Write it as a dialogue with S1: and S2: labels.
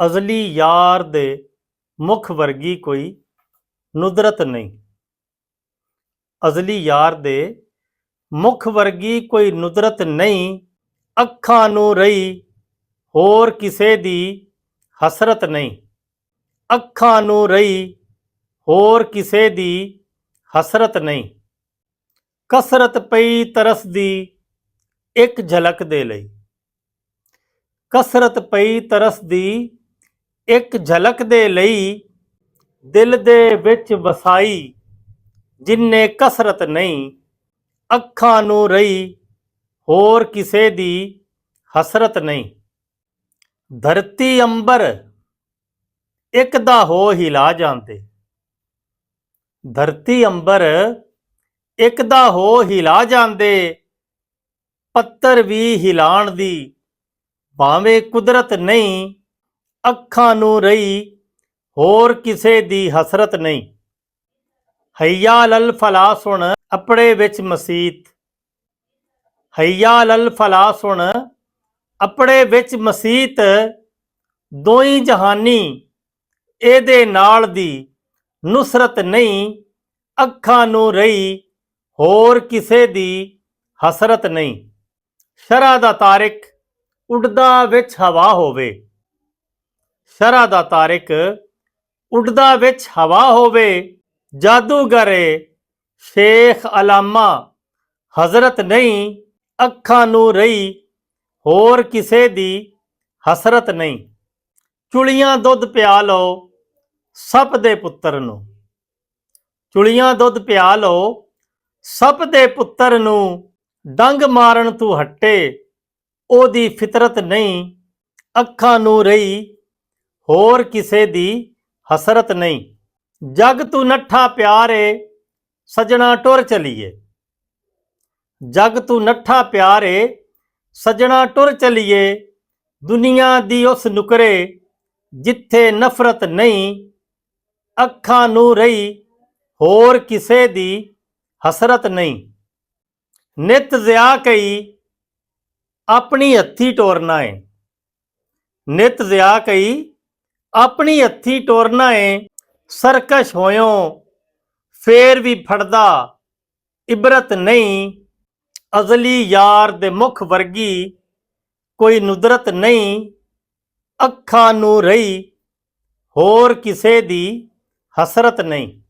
S1: ਅਜ਼ਲੀ ਯਾਰ ਦੇ ਮੁਖ ਵਰਗੀ ਕੋਈ ਨੁਦਰਤ ਨਹੀਂ। ਅਜ਼ਲੀ ਯਾਰ ਦੇ ਮੁਖ ਵਰਗੀ ਕੋਈ ਨੁਦਰਤ ਨਹੀਂ, ਅੱਖਾਂ ਨੂੰ ਰਹੀ ਹੋਰ ਕਿਸੇ ਦੀ ਹਸਰਤ ਨਹੀਂ। ਅੱਖਾਂ ਨੂੰ ਰਹੀ ਹੋਰ ਕਿਸੇ ਦੀ ਹਸਰਤ ਨਹੀਂ। ਕਸਰਤ ਪਈ ਤਰਸ ਦੀ ਇੱਕ ਝਲਕ ਦੇ ਲਈ। ਕਸਰਤ ਪਈ ਤਰਸ ਦੀ ਇੱਕ ਝਲਕ ਦੇ ਲਈ, ਦਿਲ ਦੇ ਵਿੱਚ ਵਸਾਈ ਜਿੰਨੇ ਕਸਰਤ ਨਹੀਂ। ਅੱਖਾਂ ਨੂੰ ਰਹੀ ਹੋਰ ਕਿਸੇ ਦੀ ਹਸਰਤ ਨਹੀਂ। ਧਰਤੀ ਅੰਬਰ ਇੱਕ ਦਾ ਹੋ ਹਿਲਾ ਜਾਂਦੇ। ਧਰਤੀ ਅੰਬਰ ਇੱਕ ਦਾ ਹੋ ਹਿਲਾ ਜਾਂਦੇ, ਪੱਤਰ ਵੀ ਹਿਲਾਣ ਦੀ ਭਾਵੇਂ ਕੁਦਰਤ ਨਹੀਂ। ਅੱਖਾਂ ਨੂੰ ਰਹੀ ਹੋਰ ਕਿਸੇ ਦੀ ਹਸਰਤ ਨਹੀਂ। ਹਈਆ ਲਲ ਫਲਾ ਸੁਣ ਆਪਣੇ ਵਿੱਚ ਮਸੀਤ। ਹਈਆ ਲਲ ਫਲਾ ਸੁਣ ਆਪਣੇ ਵਿੱਚ ਮਸੀਤ, ਦੋਈ ਜਹਾਨੀ ਇਹਦੇ ਨਾਲ ਦੀ ਨੁਸਰਤ ਨਹੀਂ। ਅੱਖਾਂ ਨੂੰ ਰਹੀ ਹੋਰ ਕਿਸੇ ਦੀ ਹਸਰਤ ਨਹੀਂ। ਸ਼ਰ੍ਹਾ ਦਾ ਤਾਰਿਕ ਉੱਡਦਾ ਵਿੱਚ ਹਵਾ ਹੋਵੇ। ਸ਼ਰ੍ਹਾ ਦਾ ਤਾਰਿਕ ਉੱਡਦਾ ਵਿੱਚ ਹਵਾ ਹੋਵੇ, ਜਾਦੂਗਰ ਸ਼ੇਖ ਅਲਾਮਾ ਹਜ਼ਰਤ ਨਹੀਂ। ਅੱਖਾਂ ਨੂੰ ਰਹੀ ਹੋਰ ਕਿਸੇ ਦੀ ਹਸਰਤ ਨਹੀਂ। ਚੁਲੀਆਂ ਦੁੱਧ ਪਿਆ ਲਓ ਸੱਪ ਦੇ ਪੁੱਤਰ ਨੂੰ। ਚੁਲੀਆਂ ਦੁੱਧ ਪਿਆ ਲਓ ਸੱਪ ਦੇ ਪੁੱਤਰ ਨੂੰ, ਡੰਗ ਮਾਰਨ ਤੂੰ ਹੱਟੇ ਉਹਦੀ ਫਿਤਰਤ ਨਹੀਂ। ਅੱਖਾਂ ਨੂੰ ਰਹੀ ਹੋਰ ਕਿਸੇ ਦੀ ਹਸਰਤ ਨਹੀਂ। ਜਗ ਤੂੰ ਨੱਠਾ ਪਿਆਰੇ ਸਜਣਾ ਟੁਰ ਚਲੀਏ। ਜਗ ਤੂੰ ਨੱਠਾ ਪਿਆਰੇ ਸਜਣਾ ਟੁਰ ਚਲੀਏ, ਦੁਨੀਆ ਦੀ ਉਸ ਨੁਕਰੇ ਜਿੱਥੇ ਨਫ਼ਰਤ ਨਹੀਂ। ਅੱਖਾਂ ਨੂੰ ਰਹੀ ਹੋਰ ਕਿਸੇ ਦੀ ਹਸਰਤ ਨਹੀਂ। ਨਿਤ ਜ਼ਿਆ ਕਈ ਆਪਣੀ ਹੱਥੀ ਟੋਰਨਾ ਏ। ਨਿਤ ਜ਼ਿਆ ਕਈ ਆਪਣੀ ਹੱਥੀ ਟੋਰਨਾ ਏ, ਸਰਕਸ਼ ਹੋਇਓ ਫੇਰ ਵੀ ਫੜਦਾ ਇਬਰਤ ਨਹੀਂ। ਅਜ਼ਲੀ ਯਾਰ ਦੇ ਮੁਖ ਵਰਗੀ ਕੋਈ ਨੁਦਰਤ ਨਹੀਂ। ਅੱਖਾਂ ਨੂੰ ਰਹੀ ਹੋਰ ਕਿਸੇ ਦੀ ਹਸਰਤ ਨਹੀਂ।